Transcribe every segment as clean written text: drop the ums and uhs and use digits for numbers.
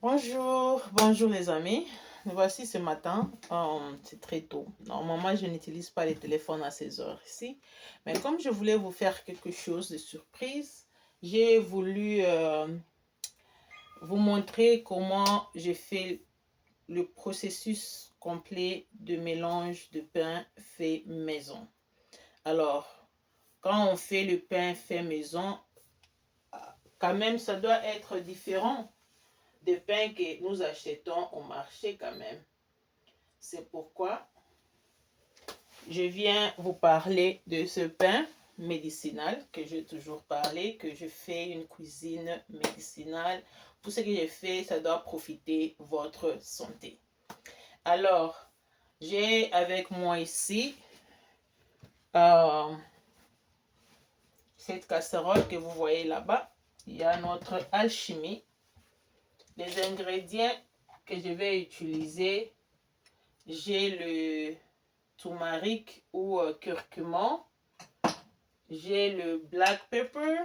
Bonjour les amis. Nous voici ce matin. C'est très tôt. Normalement, je n'utilise pas les téléphones à ces heures ici. Mais comme je voulais vous faire quelque chose de surprise, j'ai voulu vous montrer comment j'ai fait le processus complet de mélange de pain fait maison. Alors, quand on fait le pain fait maison, quand même, ça doit être différent des pains que nous achetons au marché quand même. C'est pourquoi je viens vous parler de ce pain médicinal que j'ai toujours parlé, que je fais une cuisine médicinale. Tout ce que j'ai fait, ça doit profiter votre santé. Alors, j'ai avec moi ici cette casserole que vous voyez là-bas. Il y a notre alchimie. Les ingrédients que je vais utiliser, j'ai le turmeric ou curcuma, j'ai le black pepper.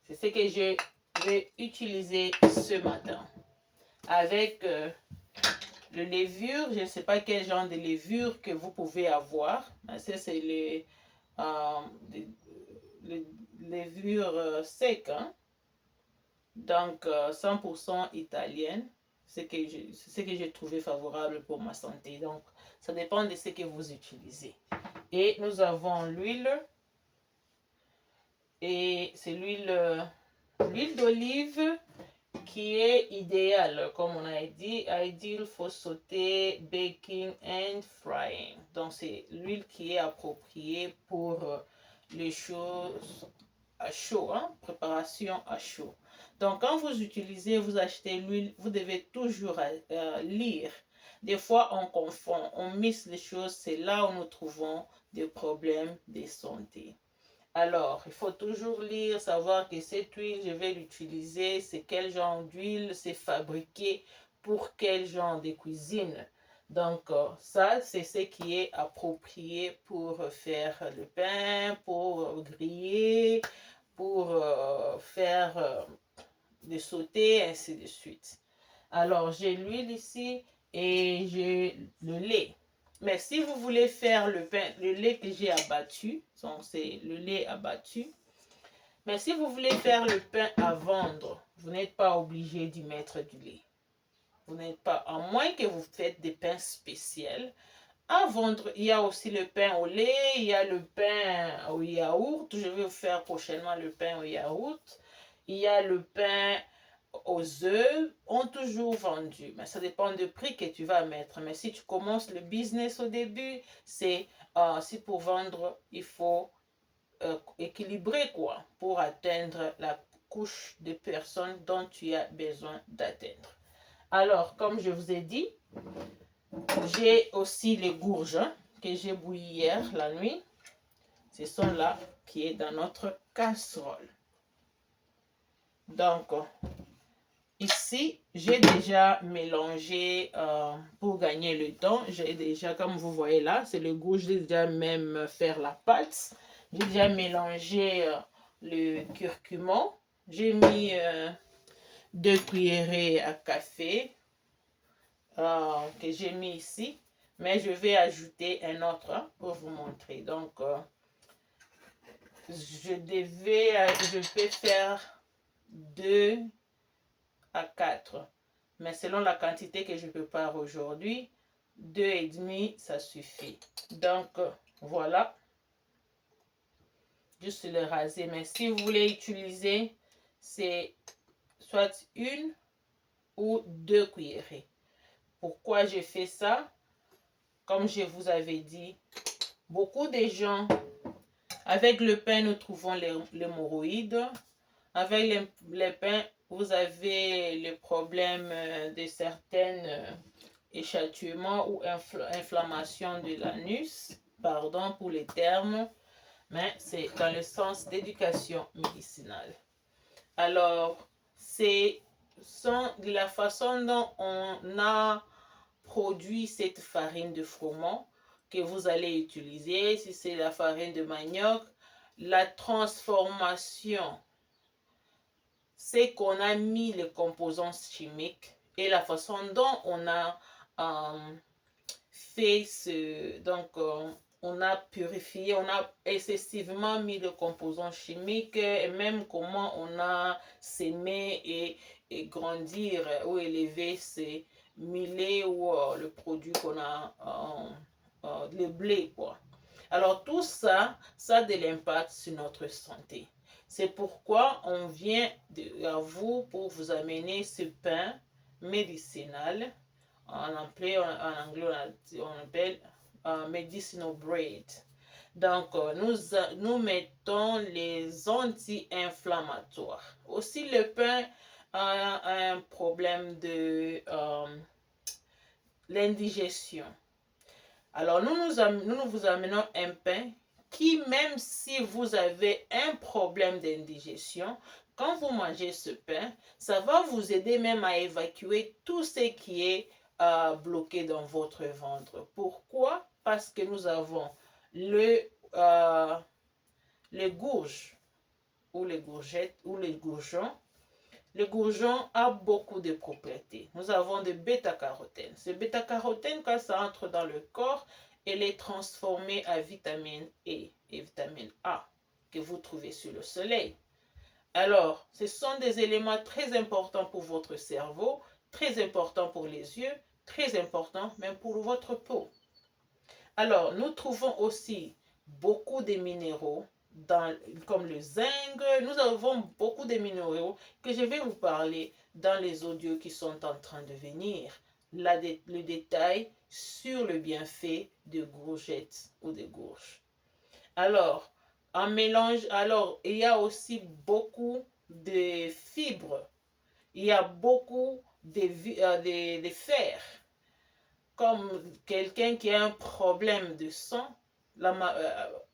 C'est ce que je vais utiliser ce matin. Avec le levure, je ne sais pas quel genre de levure que vous pouvez avoir. Ça, c'est les levures secs. Hein? Donc, 100% italienne. C'est ce que j'ai trouvé favorable pour ma santé. Donc, ça dépend de ce que vous utilisez. Et nous avons l'huile. Et c'est l'huile d'olive qui est idéale, comme on a dit, ideal for sauter, baking and frying. Donc, c'est l'huile qui est appropriée pour les choses à chaud, hein? Préparation à chaud. Donc, quand vous utilisez, vous achetez l'huile, vous devez toujours lire. Des fois, on confond, on mixe les choses, c'est là où nous trouvons des problèmes de santé. Alors, il faut toujours lire, savoir que cette huile, je vais l'utiliser, c'est quel genre d'huile, c'est fabriqué pour quel genre de cuisine. Donc, ça, c'est ce qui est approprié pour faire le pain, pour griller, pour faire des sautés, ainsi de suite. Alors, j'ai l'huile ici et j'ai le lait. Mais si vous voulez faire le pain, le lait que j'ai abattu, donc c'est le lait abattu. Mais si vous voulez faire le pain à vendre, vous n'êtes pas obligé d'y mettre du lait. Vous n'êtes pas, à moins que vous faites des pains spéciaux. À vendre, il y a aussi le pain au lait, il y a le pain au yaourt. Je vais vous faire prochainement le pain au yaourt. Il y a le pain aux œufs, ont toujours vendu. Mais ça dépend du prix que tu vas mettre. Mais si tu commences le business au début, c'est si pour vendre, il faut équilibrer quoi pour atteindre la couche de personnes dont tu as besoin d'atteindre. Alors, comme je vous ai dit, j'ai aussi les gourges que j'ai bouillies hier la nuit. Ce sont là qui est dans notre casserole. Donc, ici, j'ai déjà mélangé pour gagner le temps. J'ai déjà, comme vous voyez là, c'est le goût. J'ai déjà même faire la pâte. J'ai déjà mélangé le curcuma. J'ai mis 2 cuillerées à café que j'ai mis ici. Mais je vais ajouter un autre pour vous montrer. Donc, je peux faire 2 à 4. Mais selon la quantité que je prépare aujourd'hui, 2,5, ça suffit. Donc, voilà. Juste le raser. Mais si vous voulez utiliser, c'est soit 1 ou 2 cuillerées. Pourquoi j'ai fait ça? Comme je vous avais dit, beaucoup de gens, avec le pain, nous trouvons l'hémorroïde. Avec les pains, vous avez le problème de certaines échatuements ou inflammation de l'anus. Pardon pour les termes, mais c'est dans le sens d'éducation médicinale. Alors, c'est la façon dont on a produit cette farine de froment que vous allez utiliser. Si c'est la farine de manioc, la transformation c'est qu'on a mis les composants chimiques et la façon dont on a fait on a purifié, on a excessivement mis de composants chimiques et même comment on a sémé et grandir ou élever ces millets ou le produit qu'on a, le blé, quoi. Alors tout ça, ça a de l'impact sur notre santé. C'est pourquoi on vient à vous pour vous amener ce pain médicinal. En anglais, on appelle medicinal bread. Donc, nous mettons les anti-inflammatoires. Aussi, le pain a un problème de l'indigestion. Alors, nous vous amenons un pain qui, même si vous avez un problème d'indigestion, quand vous mangez ce pain, ça va vous aider même à évacuer tout ce qui est bloqué dans votre ventre. Pourquoi? Parce que nous avons les gourges ou les gourgettes ou les gourgeons. Le gourgeon a beaucoup de propriétés. Nous avons de bêta-carotène. Ce bêta-carotène, quand ça entre dans le corps, elle est transformée à vitamine E et vitamine A que vous trouvez sur le soleil. Alors, ce sont des éléments très importants pour votre cerveau, très importants pour les yeux, très importants même pour votre peau. Alors, nous trouvons aussi beaucoup de minéraux comme le zinc. Nous avons beaucoup de minéraux que je vais vous parler dans les audios qui sont en train de venir. Le détail sur le bienfait de gourgettes ou de gourges. Alors, en mélange, il y a aussi beaucoup de fibres. Il y a beaucoup de fer. Comme quelqu'un qui a un problème de sang,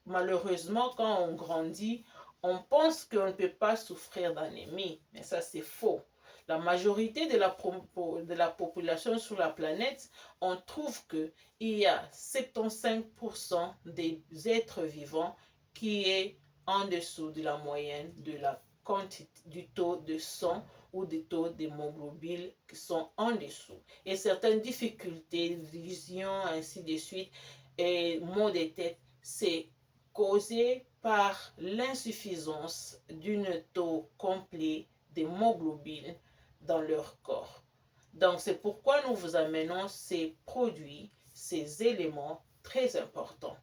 malheureusement, quand on grandit, on pense qu'on ne peut pas souffrir d'anémie, mais ça c'est faux. La majorité de la population sur la planète, on trouve qu'il y a 75% des êtres vivants qui est en dessous de la moyenne de la quantité, du taux de sang ou des taux d'hémoglobine qui sont en dessous. Et certaines difficultés, vision, ainsi de suite, et maux de tête, c'est causé par l'insuffisance d'un taux complet d'hémoglobine dans leur corps. Donc c'est pourquoi nous vous amenons ces produits, ces éléments très importants.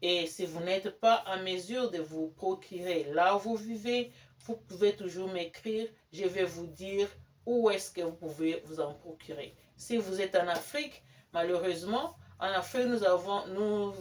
Et si vous n'êtes pas en mesure de vous procurer là où vous vivez, vous pouvez toujours m'écrire, je vais vous dire où est-ce que vous pouvez vous en procurer. Si vous êtes en Afrique, malheureusement, en Afrique, nous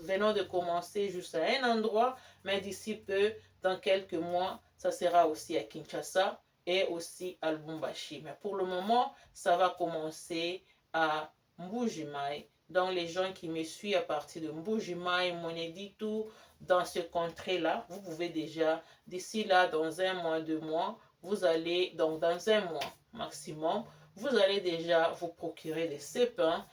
venons de commencer juste à un endroit, mais d'ici peu, dans quelques mois, ça sera aussi à Kinshasa et aussi à Lubumbashi. Mais pour le moment, ça va commencer à Mbuji-Mayi. Donc les gens qui me suivent à partir de Mbuji-Mayi, Moneditu, dans ce contrée-là, vous pouvez déjà, d'ici là, dans un mois, 2 mois, vous allez, donc dans un mois maximum, vous allez déjà vous procurer des pains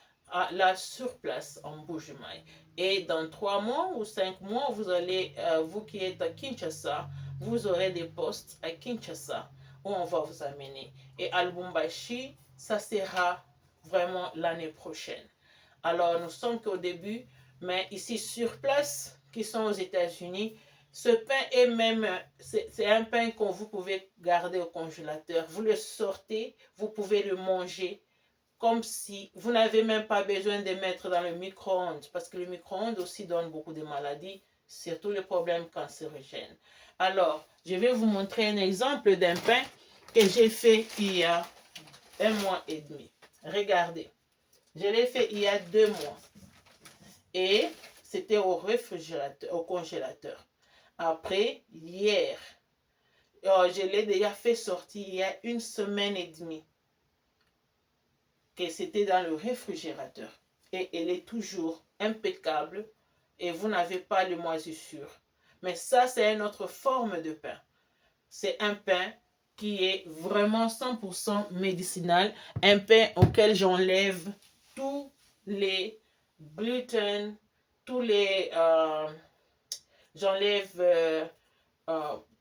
là sur place en Mbuji-Mayi. Et dans 3 mois ou 5 mois, vous allez, vous qui êtes à Kinshasa, vous aurez des postes à Kinshasa où on va vous amener. Et à Lubumbashi, ça sera vraiment l'année prochaine. Alors, nous sommes qu'au début, mais ici sur place, qui sont aux États-Unis, ce pain est même, c'est un pain que vous pouvez garder au congélateur. Vous le sortez, vous pouvez le manger comme si vous n'avez même pas besoin de mettre dans le micro-ondes, parce que le micro-ondes aussi donne beaucoup de maladies, surtout les problèmes cancérigènes. Alors, je vais vous montrer un exemple d'un pain que j'ai fait il y a 1 mois et demi. Regardez, je l'ai fait il y a 2 mois. Et c'était au réfrigérateur, au congélateur. Après, hier, je l'ai déjà fait sortir il y a 1 semaine et demie. Que c'était dans le réfrigérateur. Et elle est toujours impeccable et vous n'avez pas de moisissure. Mais ça, c'est une autre forme de pain. C'est un pain qui est vraiment 100% médicinal. Un pain auquel j'enlève tous les gluten, j'enlève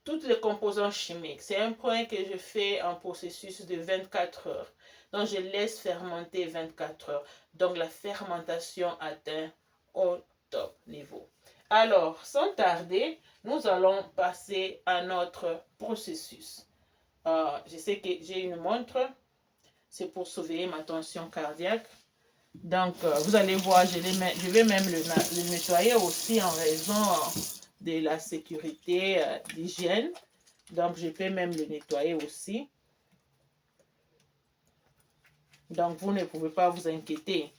toutes les composants chimiques. C'est un point que je fais en processus de 24 heures. Donc, je laisse fermenter 24 heures. Donc, la fermentation atteint au top niveau. Alors, sans tarder, nous allons passer à notre processus. Je sais que j'ai une montre. C'est pour surveiller ma tension cardiaque. Donc, vous allez voir, je vais même le nettoyer aussi en raison de la sécurité, d'hygiène. Donc, je peux même le nettoyer aussi. Donc, vous ne pouvez pas vous inquiéter.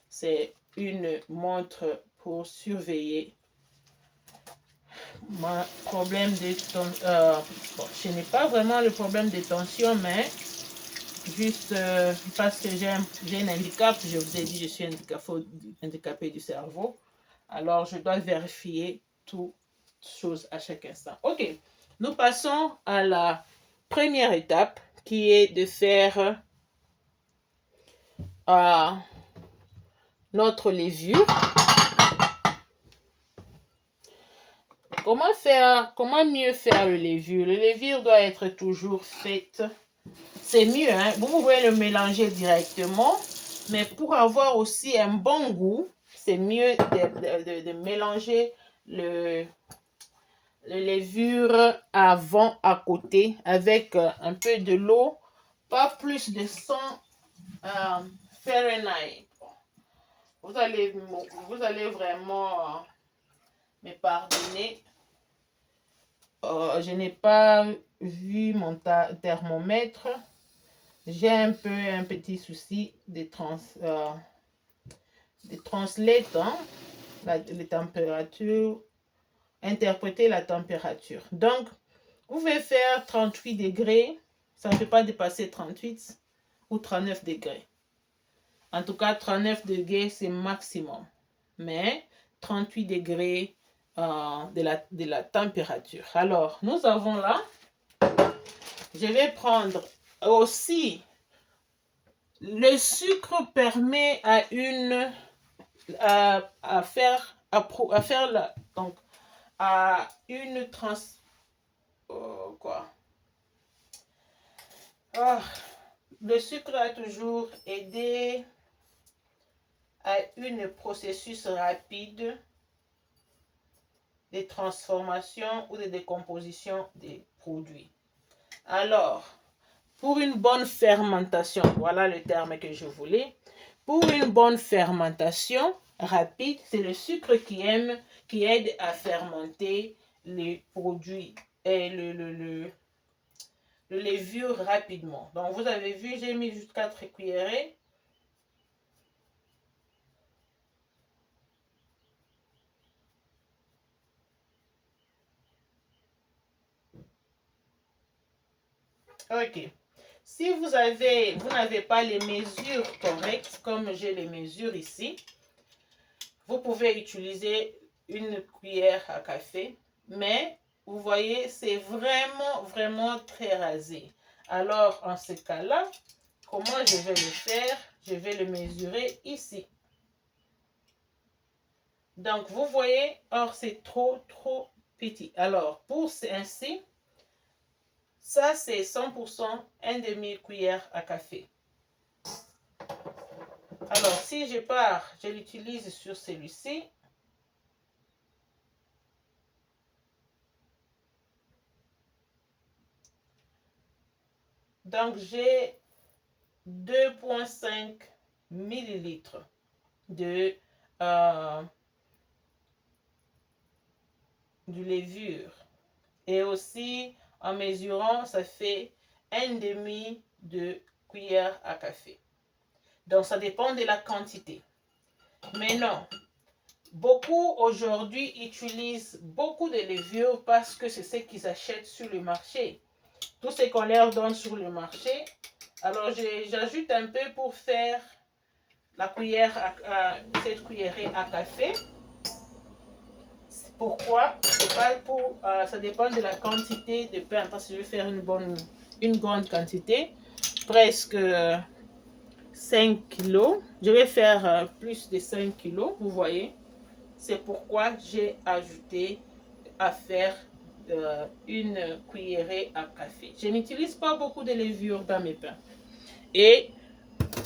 C'est une montre pour surveiller mon problème de tension. Bon, je n'ai pas vraiment le problème de tension, mais juste parce que j'ai un handicap, je vous ai dit, je suis handicapé du cerveau. Alors, je dois vérifier toutes choses à chaque instant. OK, nous passons à la première étape qui est de faire notre levure. Comment mieux faire le levure? Le levure doit être toujours fait. C'est mieux, hein? Vous pouvez le mélanger directement, mais pour avoir aussi un bon goût, c'est mieux de mélanger le levure avant à côté avec un peu de l'eau, pas plus de 100 Fahrenheit. Vous allez vraiment me pardonner. Je n'ai pas vu mon thermomètre. J'ai un petit souci de translate, hein, les températures, interpréter la température. Donc, vous pouvez faire 38 degrés, ça ne peut pas dépasser 38 ou 39 degrés. En tout cas, 39 degrés, c'est maximum. Mais 38 degrés de la température. Alors, nous avons là, je vais prendre aussi, le sucre permet à une le sucre a toujours aidé à un processus rapide de transformation ou de décomposition des produits. Alors, pour une bonne fermentation, voilà le terme que je voulais, pour une bonne fermentation rapide, c'est le sucre qui aide à fermenter les produits et le levure rapidement. Donc, vous avez vu, j'ai mis juste 4 cuillerées. Ok. Si vous n'avez pas les mesures correctes, comme j'ai les mesures ici, vous pouvez utiliser une cuillère à café, mais vous voyez, c'est vraiment très rasé. Alors, en ce cas-là, comment je vais le faire? Je vais le mesurer ici. Donc, vous voyez, or c'est trop petit. Alors, pour ainsi, ça c'est 100%, un demi-cuillère à café. Alors, si je pars, je l'utilise sur celui-ci. Donc, j'ai 2,5 millilitres de levure. Et aussi, en mesurant, ça fait un demi de cuillère à café. Donc, ça dépend de la quantité. Mais non, beaucoup aujourd'hui utilisent beaucoup de levure parce que c'est ce qu'ils achètent sur le marché. Tout ce qu'on leur donne sur le marché. Alors, j'ajoute un peu pour faire la cuillère cette cuillerée à café. Pourquoi? C'est pas pour, ça dépend de la quantité de pain. Parce que je vais faire une grande quantité, presque 5 kilos. Je vais faire plus de 5 kilos, vous voyez. C'est pourquoi j'ai ajouté à faire une cuillerée à café. Je n'utilise pas beaucoup de levure dans mes pains. Et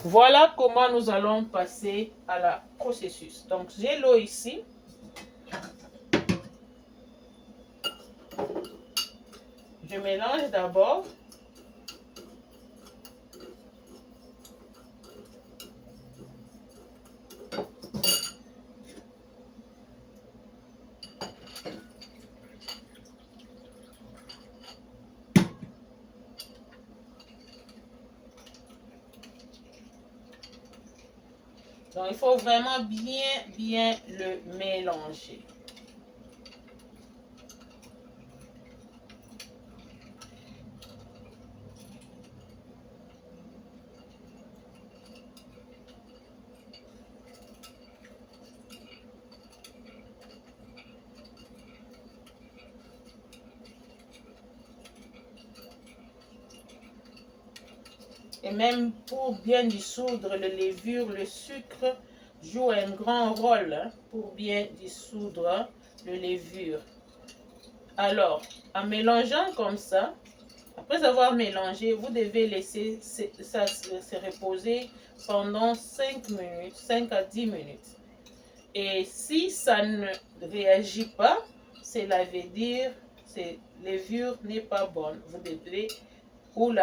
voilà comment nous allons passer à la processus. Donc, j'ai l'eau ici. Je mélange d'abord. Donc, il faut vraiment bien le mélanger. Et même pour bien dissoudre le levure, le sucre joue un grand rôle pour bien dissoudre le levure. Alors, en mélangeant comme ça, après avoir mélangé, vous devez laisser ça se reposer pendant 5 minutes, 5 à 10 minutes. Et si ça ne réagit pas, cela veut dire que la levure n'est pas bonne. Vous devez, ou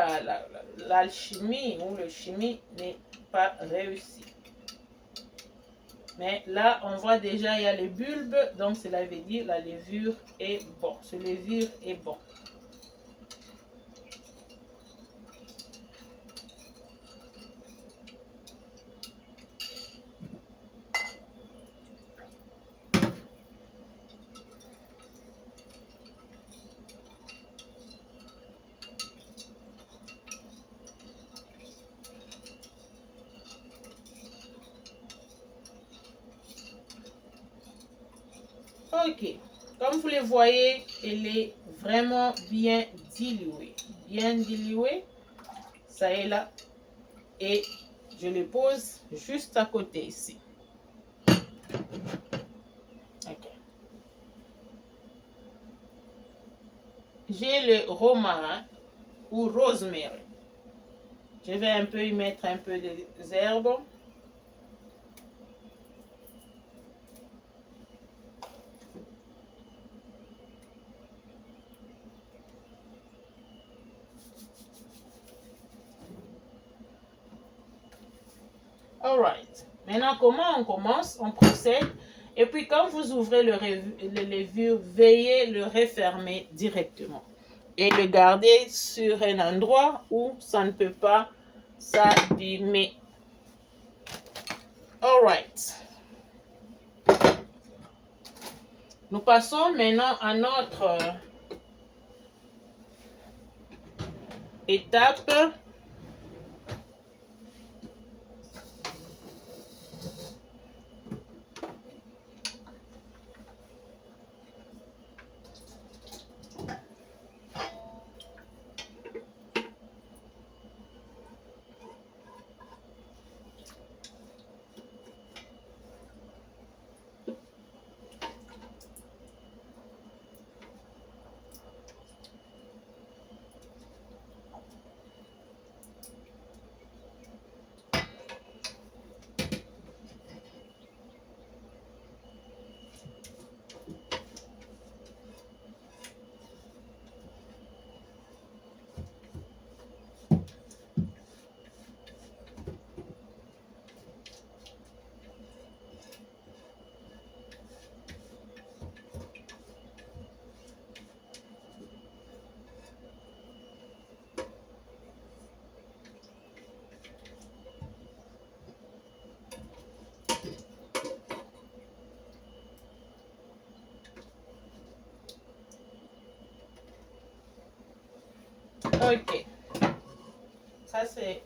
l'alchimie ou le chimie n'est pas réussi. Mais là, on voit déjà, il y a les bulbes, donc cela veut dire que la levure est bon. Ce levure est bon. Ok, comme vous le voyez, elle est vraiment bien diluée. Bien diluée, ça est là. Et je le pose juste à côté ici. Okay. J'ai le romarin ou rosemary. Je vais un peu y mettre un peu des herbes. Alright. Maintenant, comment on commence? On procède. Et puis, quand vous ouvrez le levure, veillez le refermer directement. Et le garder sur un endroit où ça ne peut pas s'abîmer. Alright. Nous passons maintenant à notre étape. Ok. Ça, c'est...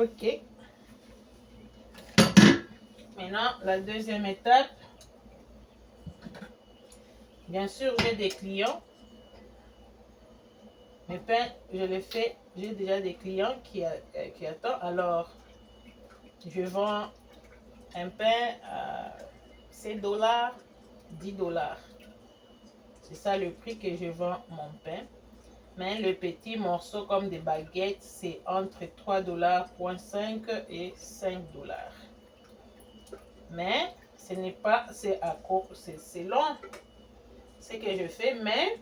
Ok. Maintenant, la deuxième étape. Bien sûr, j'ai des clients. Mes pains, je les fais. J'ai déjà des clients qui attendent. Alors, je vends un pain à 7 $, 10 $. C'est ça le prix que je vends mon pain. Mais le petit morceau comme des baguettes, c'est entre 3,5 $ et 5 $. Mais ce n'est pas, c'est long ce que je fais, mais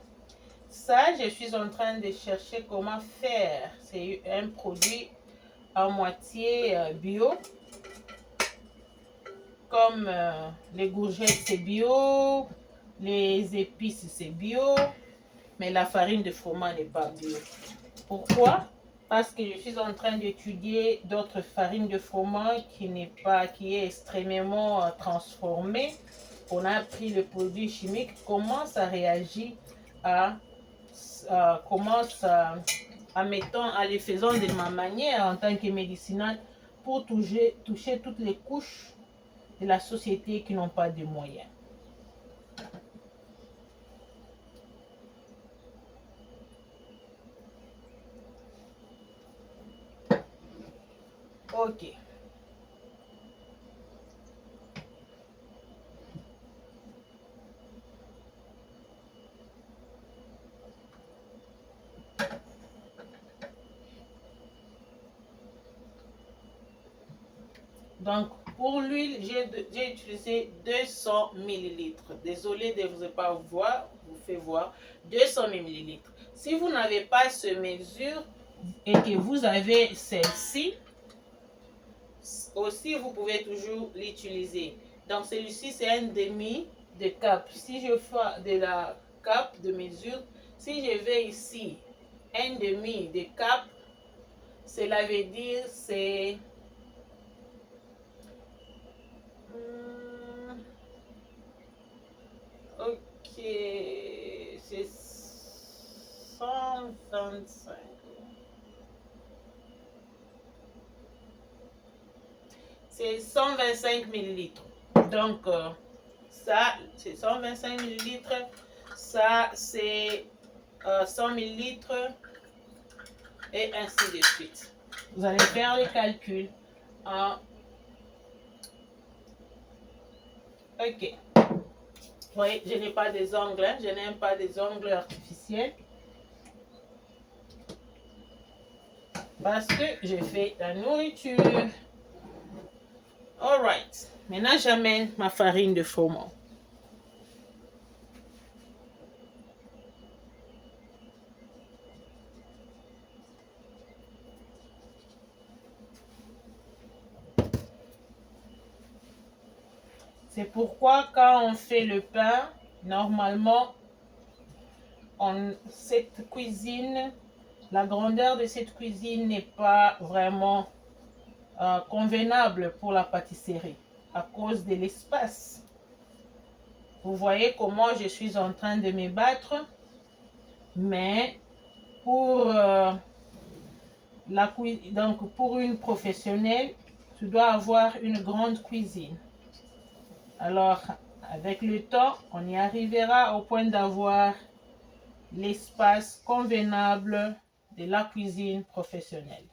ça, je suis en train de chercher comment faire. C'est un produit à moitié bio, comme les courgettes, c'est bio, les épices, c'est bio, mais la farine de froment n'est pas bio. Pourquoi? Parce que je suis en train d'étudier d'autres farines de froment qui est extrêmement transformée. On a pris le produit chimique, comment ça réagit comment ça, en les faisant de ma manière en tant que médicinale pour toucher toutes les couches de la société qui n'ont pas de moyens. Ok. Donc, pour l'huile, j'ai utilisé 200 ml. Désolée de vous pas vous faire voir 200 ml. Si vous n'avez pas ce mesure et que vous avez celle-ci, aussi vous pouvez toujours l'utiliser. Donc, celui-ci, c'est un demi de cap. Si je fais de la cap de mesure, si je vais ici, un demi de cap, cela veut dire c'est ok, c'est 125. C'est 125 millilitres. Donc, ça, c'est 125 millilitres. Ça, c'est 100 millilitres. Et ainsi de suite. Vous allez faire le calcul. Ok. Oui, je n'ai pas des ongles. Je n'aime pas des ongles artificiels. Parce que je fais la nourriture. Alright. Maintenant, j'amène ma farine de froment. C'est pourquoi quand on fait le pain, normalement, cette cuisine, la grandeur de cette cuisine n'est pas vraiment convenable pour la pâtisserie à cause de l'espace. Vous voyez comment je suis en train de me battre, mais pour, donc pour une professionnelle, tu dois avoir une grande cuisine. Alors, avec le temps, on y arrivera au point d'avoir l'espace convenable de la cuisine professionnelle.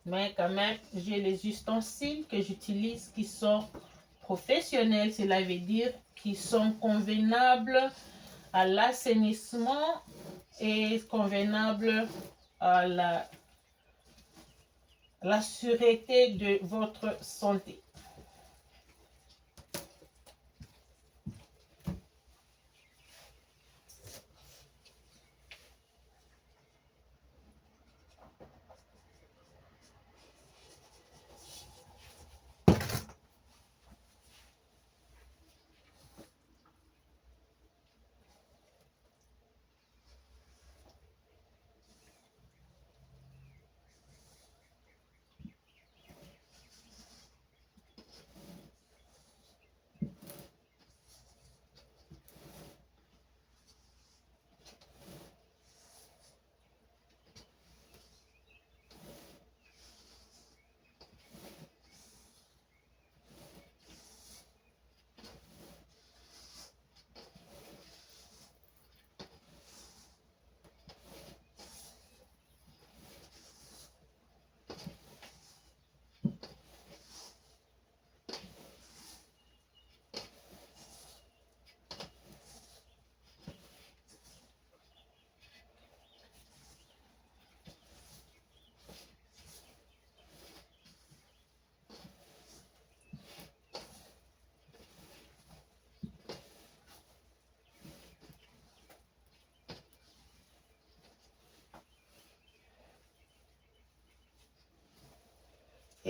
Mais quand même, j'ai les ustensiles que j'utilise qui sont professionnels, cela veut dire qui sont convenables à l'assainissement et convenables à la sûreté de votre santé.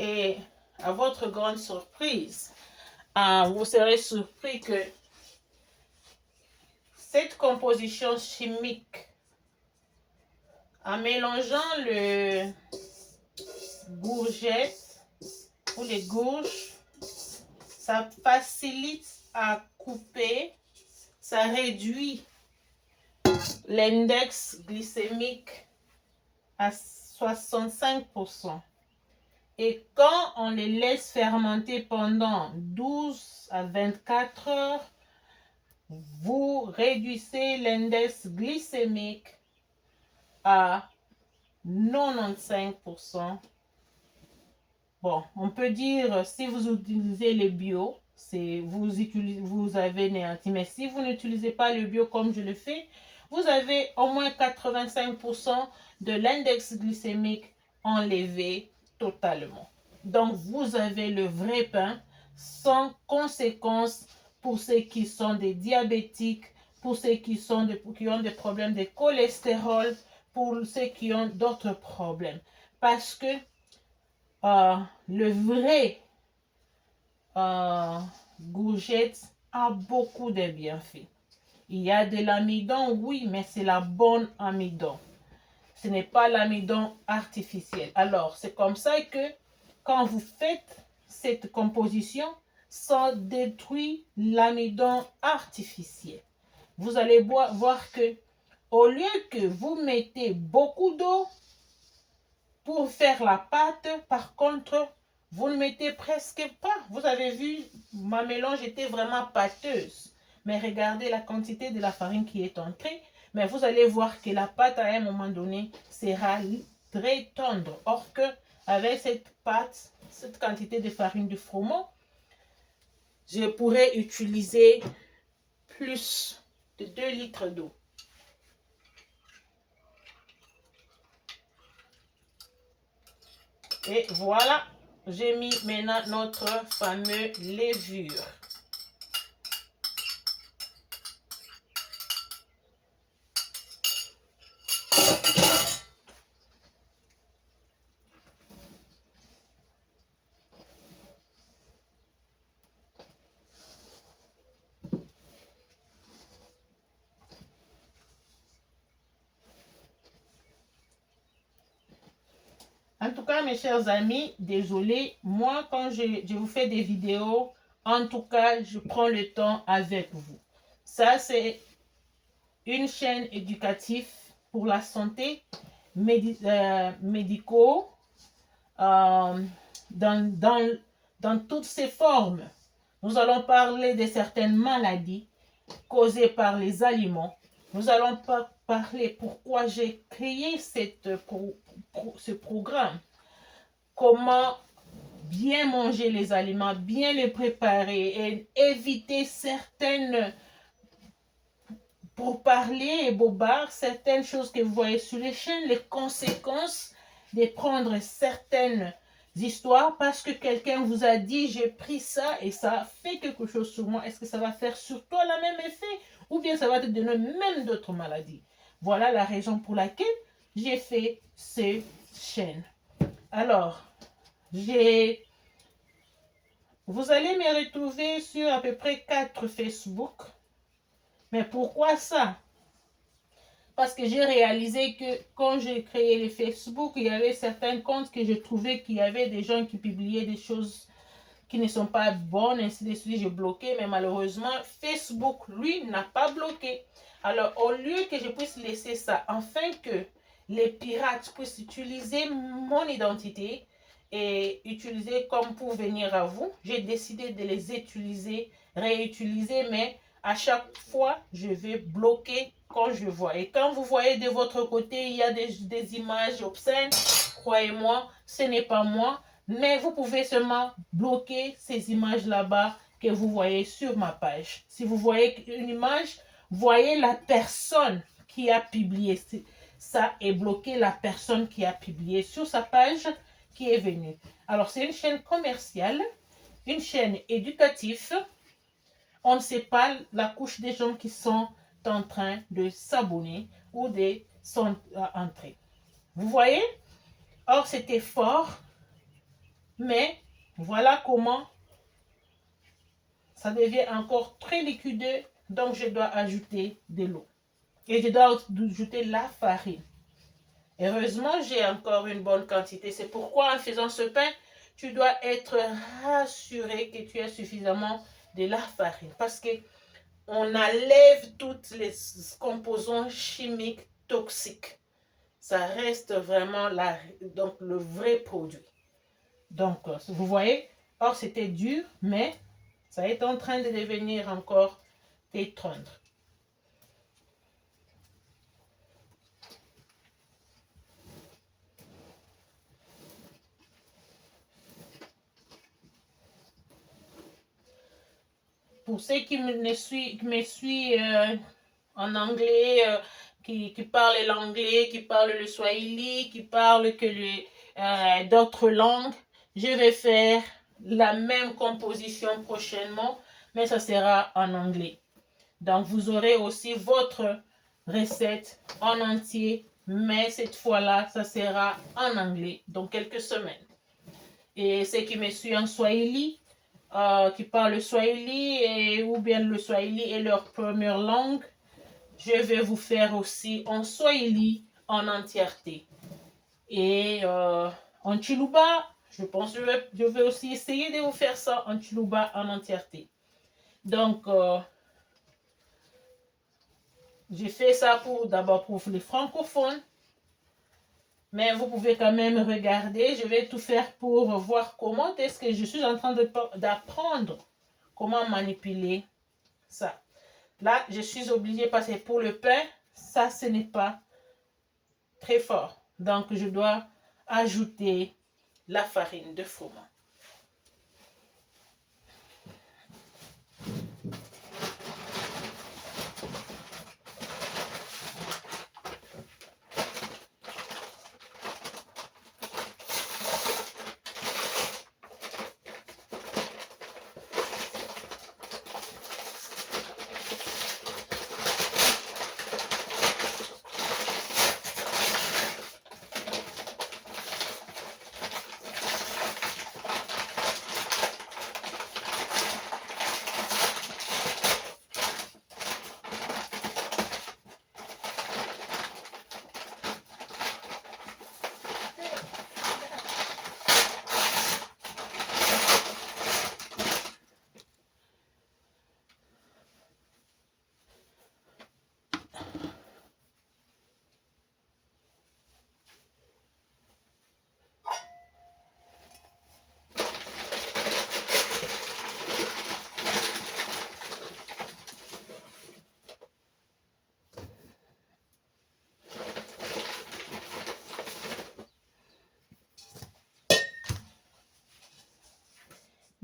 Et à votre grande surprise, vous serez surpris que cette composition chimique, en mélangeant le gourgette ou les gourges, ça facilite à couper, ça réduit l'index glycémique à 65%. Et quand on les laisse fermenter pendant 12 à 24 heures, vous réduisez l'index glycémique à 95%. Bon, on peut dire, si vous utilisez les bio, vous avez néanti. Mais si vous n'utilisez pas le bio comme je le fais, vous avez au moins 85% de l'index glycémique enlevé totalement. Donc, vous avez le vrai pain sans conséquences pour ceux qui sont des diabétiques, pour ceux qui ont des problèmes de cholestérol, pour ceux qui ont d'autres problèmes. Parce que le vrai gourgette a beaucoup de bienfaits. Il y a de l'amidon, oui, mais c'est la bonne amidon. Ce n'est pas l'amidon artificiel. Alors, c'est comme ça que quand vous faites cette composition, ça détruit l'amidon artificiel. Vous allez voir que au lieu que vous mettez beaucoup d'eau pour faire la pâte, par contre, vous ne mettez presque pas. Vous avez vu, ma mélange était vraiment pâteuse. Mais regardez la quantité de la farine qui est entrée. Mais vous allez voir que la pâte, à un moment donné, sera très tendre. Or que, avec cette pâte, cette quantité de farine de froment, je pourrais utiliser plus de 2 litres d'eau. Et voilà, j'ai mis maintenant notre fameux levure. En tout cas, mes chers amis, désolé, moi, quand je vous fais des vidéos, en tout cas, je prends le temps avec vous. Ça, c'est une chaîne éducative pour la santé médicaux dans toutes ses formes. Nous allons parler de certaines maladies causées par les aliments. Nous allons parler pourquoi j'ai créé ce programme. Comment bien manger les aliments, bien les préparer et éviter certaines, pour parler et bobards, certaines choses que vous voyez sur les chaînes, les conséquences de prendre certaines histoires parce que quelqu'un vous a dit j'ai pris ça et ça a fait quelque chose sur moi. Est-ce que ça va faire sur toi le même effet ou bien ça va te donner même d'autres maladies? Voilà la raison pour laquelle j'ai fait ces chaînes. Alors, vous allez me retrouver sur à peu près 4 Facebook. Mais pourquoi ça? Parce que j'ai réalisé que quand j'ai créé les Facebook, il y avait certains comptes que je trouvais qu'il y avait des gens qui publiaient des choses qui ne sont pas bonnes, ainsi de suite, j'ai bloqué. Mais malheureusement, Facebook, lui, n'a pas bloqué. Alors, au lieu que je puisse laisser ça, afin que les pirates puissent utiliser mon identité et utiliser comme pour venir à vous, j'ai décidé de les utiliser, réutiliser, mais à chaque fois, je vais bloquer quand je vois. Et quand vous voyez de votre côté, il y a des images obscènes, croyez-moi, ce n'est pas moi. Mais vous pouvez seulement bloquer ces images là-bas que vous voyez sur ma page. Si vous voyez une image, voyez la personne qui a publié ça et bloquer la personne qui a publié sur sa page qui est venue. Alors, c'est une chaîne commerciale, une chaîne éducative. On ne sait pas la couche des gens qui sont en train de s'abonner ou de sont entrés. Vous voyez? Or, cet effort Mais voilà comment ça devient encore très liquideux. Donc, je dois ajouter de l'eau. Et je dois ajouter la farine. Heureusement, j'ai encore une bonne quantité. C'est pourquoi en faisant ce pain, tu dois être rassuré que tu as suffisamment de la farine. Parce que on enlève toutes les composants chimiques toxiques. Ça reste vraiment donc le vrai produit. Donc, vous voyez, or c'était dur, mais ça est en train de devenir encore tendre. Pour ceux qui me suivent en anglais, qui parlent l'anglais, qui parlent le swahili, qui parlent d'autres langues, je vais faire la même composition prochainement, mais ça sera en anglais. Donc, vous aurez aussi votre recette en entier, mais cette fois-là, ça sera en anglais, dans quelques semaines. Et ceux qui me suivent en swahili, qui parlent le swahili ou bien le swahili est leur première langue, je vais vous faire aussi en swahili en entièreté. Et en chiluba, je pense que je vais aussi essayer de vous faire ça en chiluba en entièreté. Donc, j'ai fait ça d'abord pour les francophones. Mais vous pouvez quand même regarder. Je vais tout faire pour voir comment est-ce que je suis en train d'apprendre comment manipuler ça. Là, je suis obligée parce que pour le pain, ça, ce n'est pas très fort. Donc, je dois ajouter la farine de froment.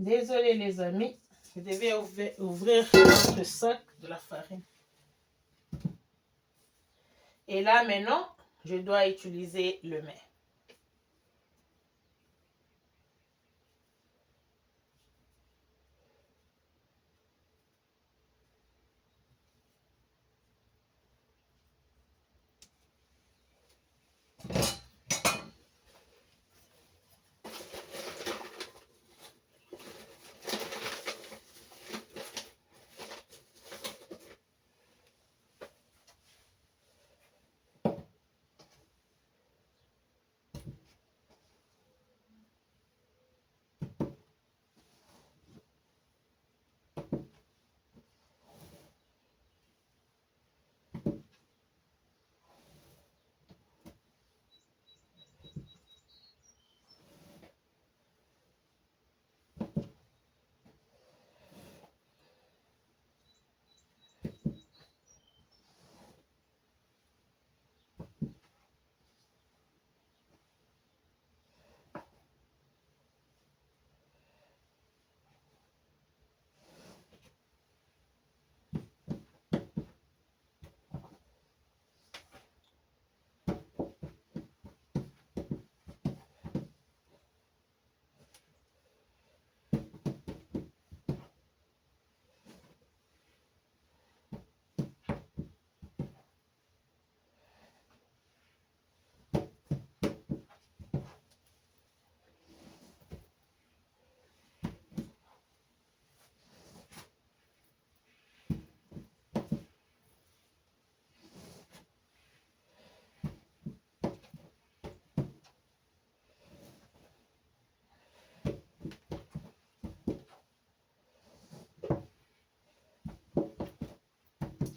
Désolé les amis, je devais ouvrir notre sac de la farine. Et là maintenant, je dois utiliser le mets.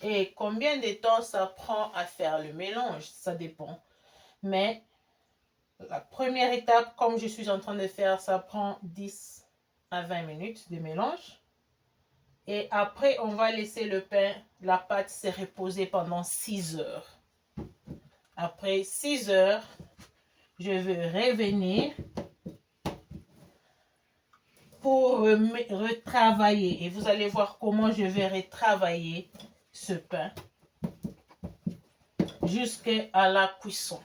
Et combien de temps ça prend à faire le mélange, ça dépend. Mais la première étape, comme je suis en train de faire, ça prend 10 à 20 minutes de mélange. Et après, on va laisser le pain, la pâte se reposer pendant 6 heures. Après 6 heures, je vais revenir pour retravailler. Et vous allez voir comment je vais retravailler ce pain jusqu'à la cuisson.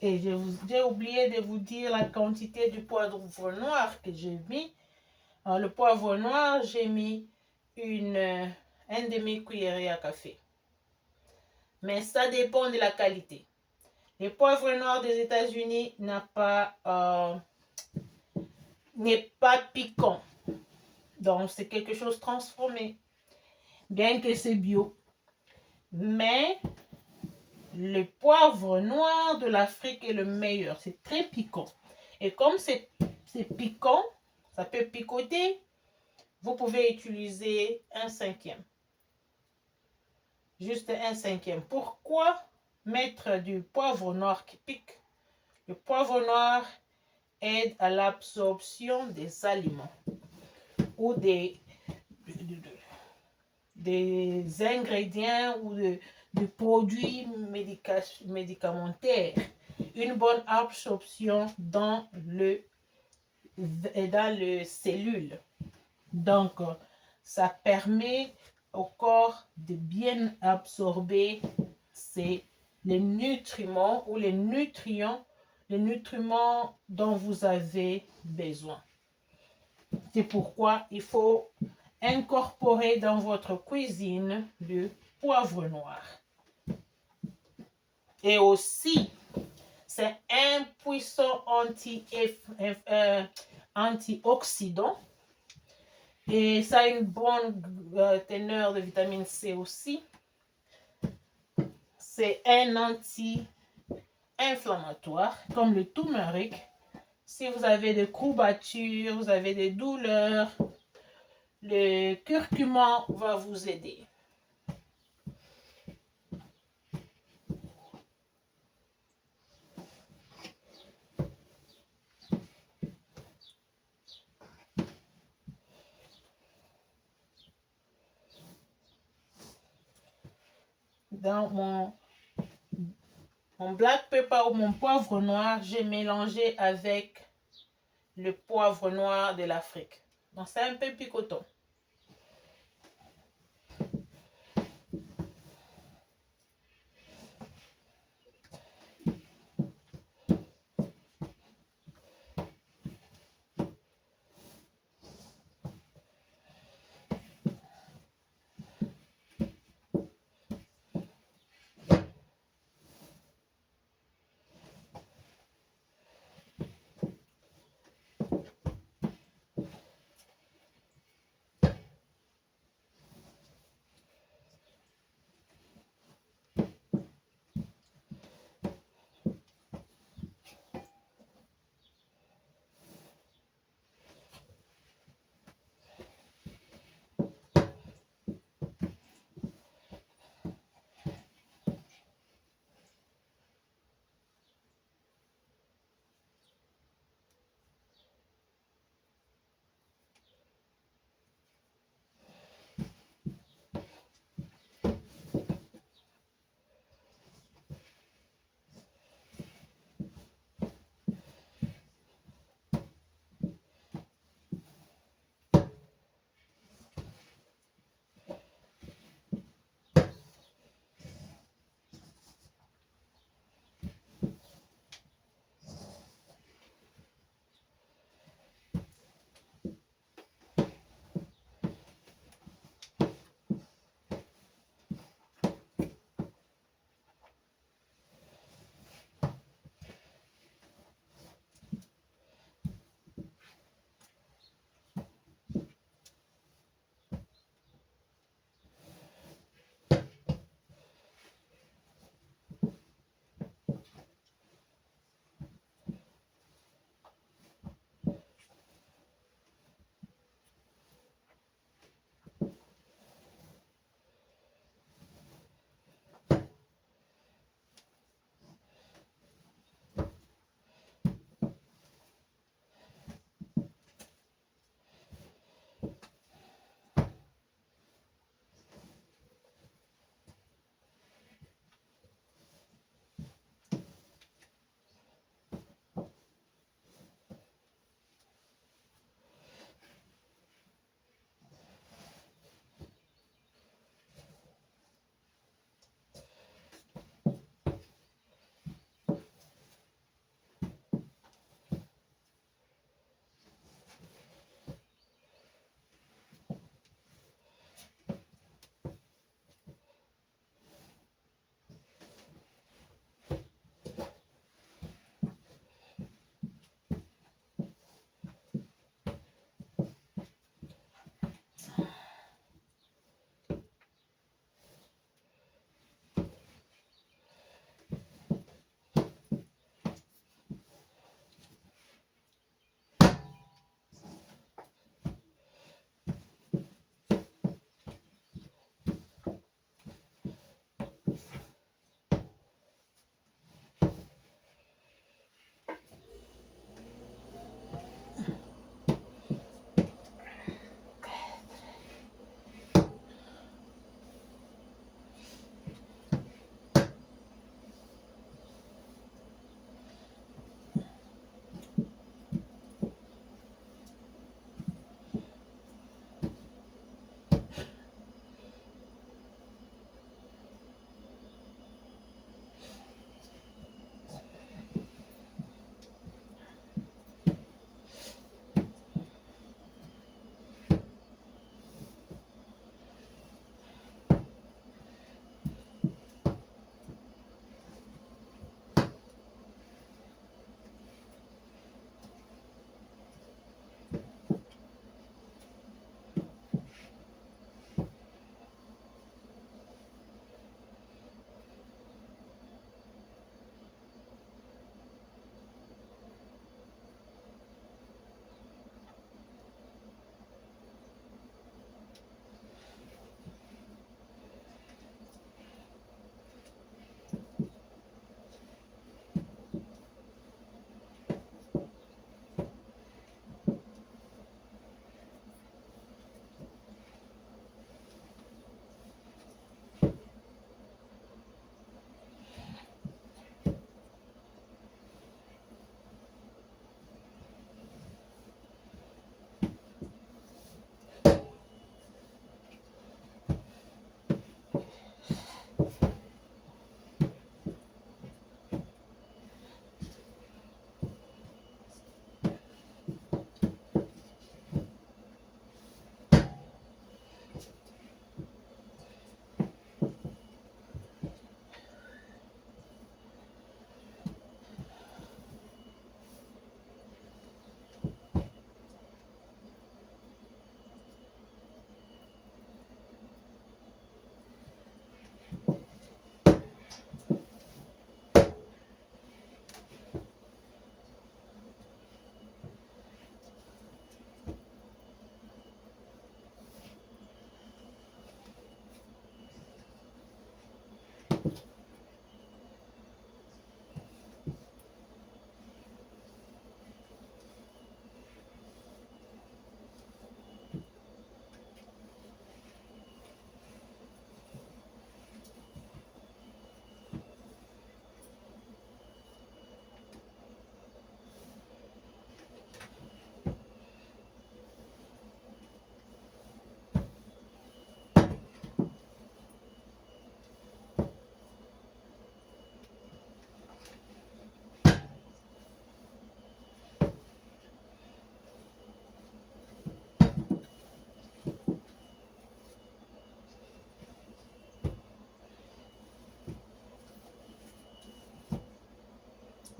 Et j'ai oublié de vous dire la quantité du poivre noir que j'ai mis. Alors, le poivre noir, j'ai mis un demi-cuillerée à café. Mais ça dépend de la qualité. Le poivre noir des États-Unis n'est pas piquant. Donc, c'est quelque chose transformé. Bien que c'est bio. Mais le poivre noir de l'Afrique est le meilleur. C'est très piquant. Et comme c'est piquant, ça peut picoter, vous pouvez utiliser 1/5. Juste 1/5. Pourquoi mettre du poivre noir qui pique? Le poivre noir aide à l'absorption des aliments ou des ingrédients ou de produits médicamentaires. Une bonne absorption dans les cellules. Donc, ça permet au corps de bien absorber les nutriments ou les nutriments dont vous avez besoin. C'est pourquoi il faut incorporer dans votre cuisine le poivre noir. Et aussi, c'est un puissant antioxydant. Et ça a une bonne teneur de vitamine C aussi. C'est un anti-inflammatoire, comme le turmeric. Si vous avez des courbatures, vous avez des douleurs, le curcuma va vous aider. Dans mon black pepper ou mon poivre noir, j'ai mélangé avec le poivre noir de l'Afrique. Donc c'est un peu picotant.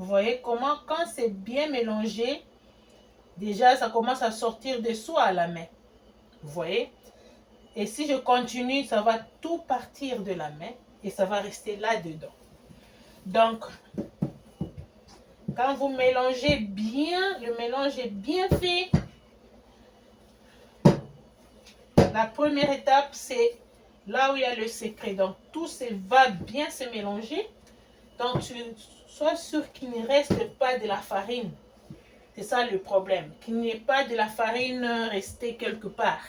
Vous voyez comment, quand c'est bien mélangé, déjà ça commence à sortir des soies à la main. Vous voyez? Et si je continue, ça va tout partir de la main et ça va rester là-dedans. Donc, quand vous mélangez bien, le mélange est bien fait. La première étape, c'est là où il y a le secret. Donc, tout va bien se mélanger. Donc, sois sûr qu'il ne reste pas de la farine. C'est ça le problème. Qu'il n'y ait pas de la farine restée quelque part.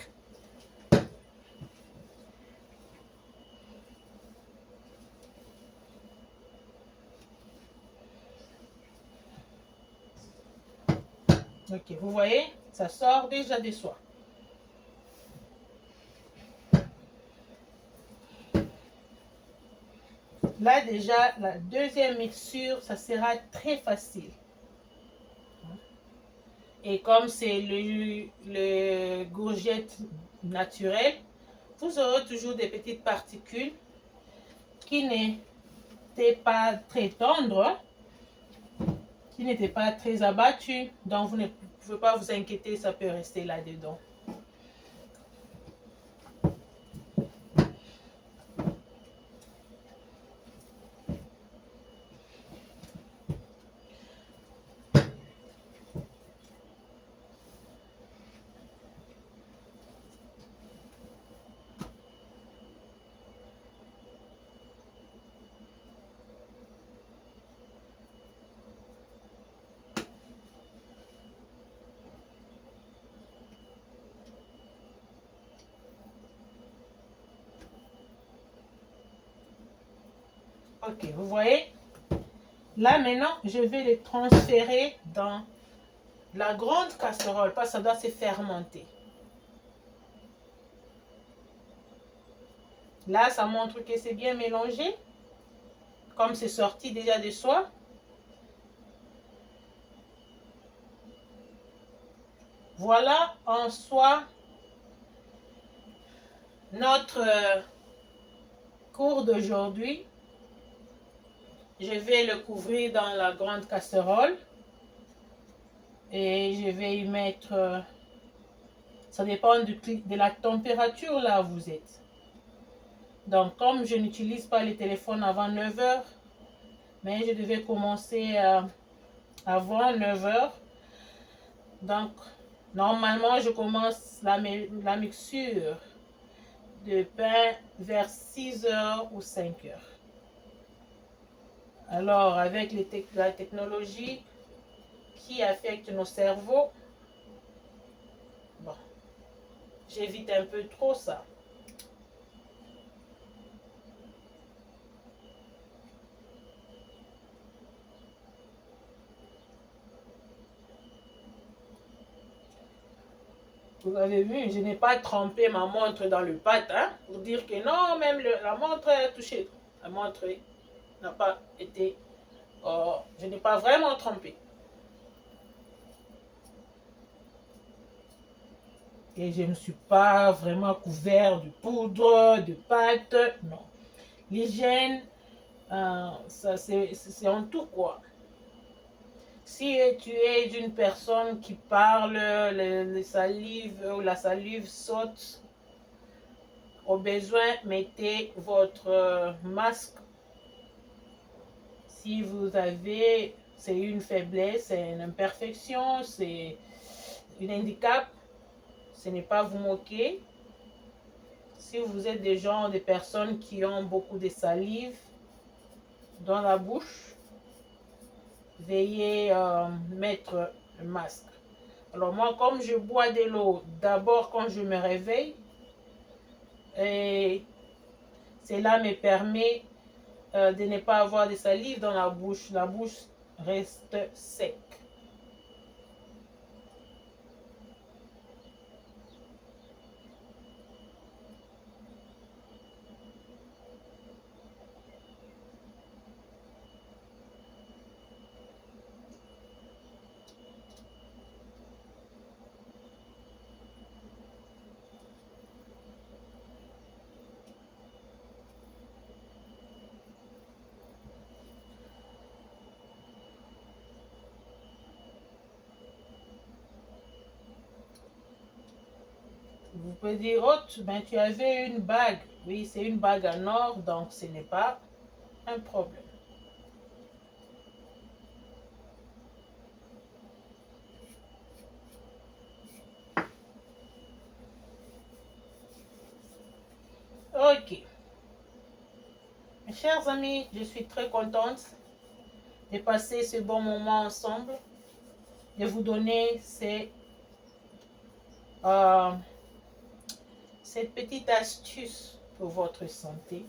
Ok, vous voyez, ça sort déjà des soies. Là déjà, la deuxième mixture, ça sera très facile. Et comme c'est le gourgette naturel, vous aurez toujours des petites particules qui n'étaient pas très tendres, qui n'étaient pas très abattues. Donc vous ne pouvez pas vous inquiéter, ça peut rester là-dedans. Ok, vous voyez? Là maintenant, je vais les transférer dans la grande casserole parce que ça doit se fermenter. Là, ça montre que c'est bien mélangé. Comme c'est sorti déjà de soi. Voilà en soi notre cours d'aujourd'hui. Je vais le couvrir dans la grande casserole. Et je vais y mettre... ça dépend de la température là où vous êtes. Donc, comme je n'utilise pas les téléphones avant 9 h, mais je devais commencer avant 9 h. Donc, normalement, je commence la mixture de pain vers 6 h ou 5 h. Alors, avec la technologie qui affecte nos cerveaux, bon, j'évite un peu trop ça. Vous avez vu, je n'ai pas trempé ma montre dans le pâte, hein, pour dire que non, même la montre a touché. La montre n'a pas été... je n'ai pas vraiment trempé. Et je ne suis pas vraiment couvert de poudre, de pâte, non. L'hygiène, c'est en tout quoi. Si tu es une personne qui parle, les salives ou la salive saute, au besoin, mettez votre masque. Si vous avez, c'est une faiblesse, c'est une imperfection, c'est un handicap, ce n'est pas vous moquer. Si vous êtes des gens, des personnes qui ont beaucoup de salive dans la bouche, veuillez mettre le masque. Alors moi, comme je bois de l'eau d'abord quand je me réveille, et cela me permet de ne pas avoir de salive dans la bouche. La bouche reste sec. Vous pouvez dire, oh, ben, tu avais une bague. Oui, c'est une bague en or, donc ce n'est pas un problème. Ok. Mes chers amis, je suis très contente de passer ce bon moment ensemble, de vous donner cette petite astuce pour votre santé.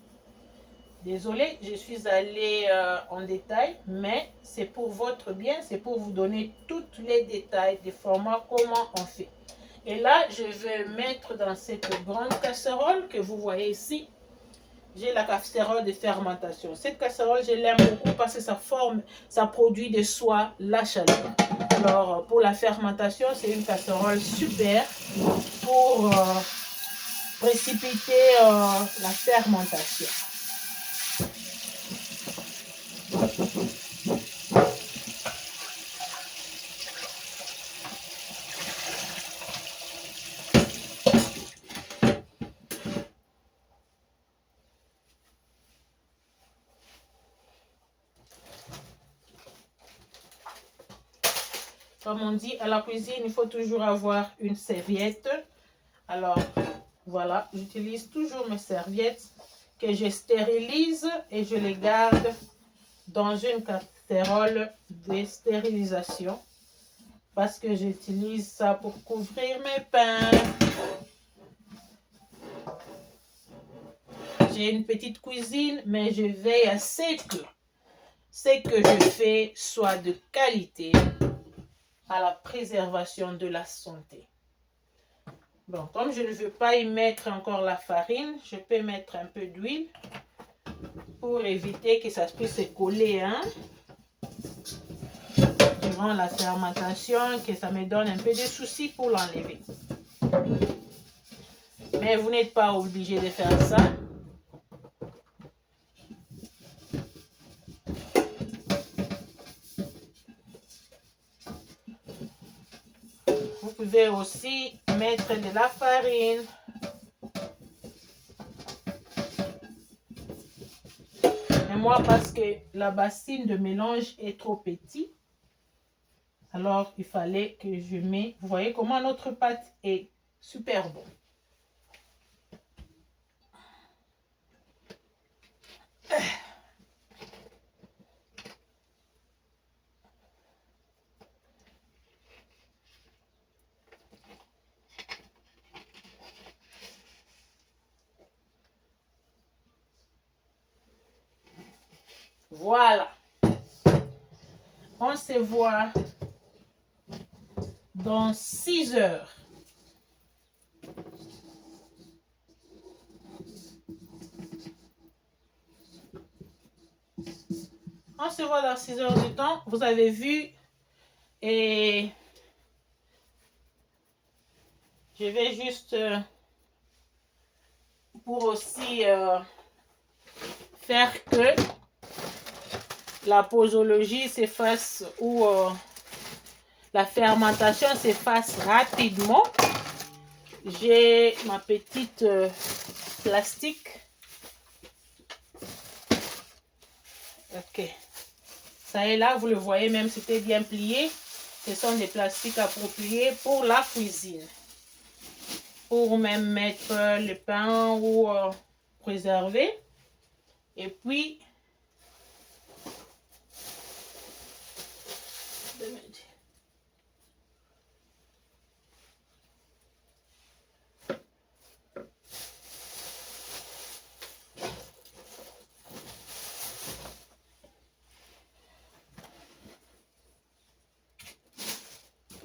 Désolée, je suis allée en détail, mais c'est pour votre bien, c'est pour vous donner tous les détails des formats, comment on fait. Et là, je vais mettre dans cette grande casserole que vous voyez ici, j'ai la casserole de fermentation. Cette casserole, je l'aime beaucoup parce que ça produit de soi la chaleur. Alors, pour la fermentation, c'est une casserole super pour précipiter la fermentation. Comme on dit, à la cuisine, il faut toujours avoir une serviette. Alors, voilà, j'utilise toujours mes serviettes que je stérilise et je les garde dans une casserole de stérilisation parce que j'utilise ça pour couvrir mes pains. J'ai une petite cuisine, mais je veille à ce que je fais soit de qualité à la préservation de la santé. Bon, comme je ne veux pas y mettre encore la farine, je peux mettre un peu d'huile pour éviter que ça puisse se coller durant la fermentation, que ça me donne un peu de soucis pour l'enlever. Mais vous n'êtes pas obligé de faire ça. Vous pouvez aussi mettre de la farine. Mais moi, parce que la bassine de mélange est trop petite, alors il fallait que je mette. Vous voyez comment notre pâte est super bonne. Voilà. On se voit dans 6 heures. On se voit dans 6 heures du temps. Vous avez vu. Et je vais juste pour aussi faire que la posologie s'efface ou la fermentation s'efface rapidement. J'ai ma petite plastique. Ok. Ça est là, vous le voyez même, c'était bien plié. Ce sont des plastiques appropriés pour la cuisine. Pour même mettre le pain ou préserver. Et puis,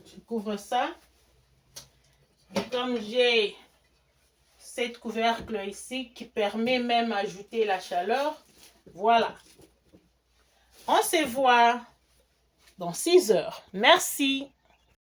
je couvre ça. Et comme j'ai cette couvercle ici qui permet même d'ajouter la chaleur, voilà. On se voit dans 6 heures. Merci.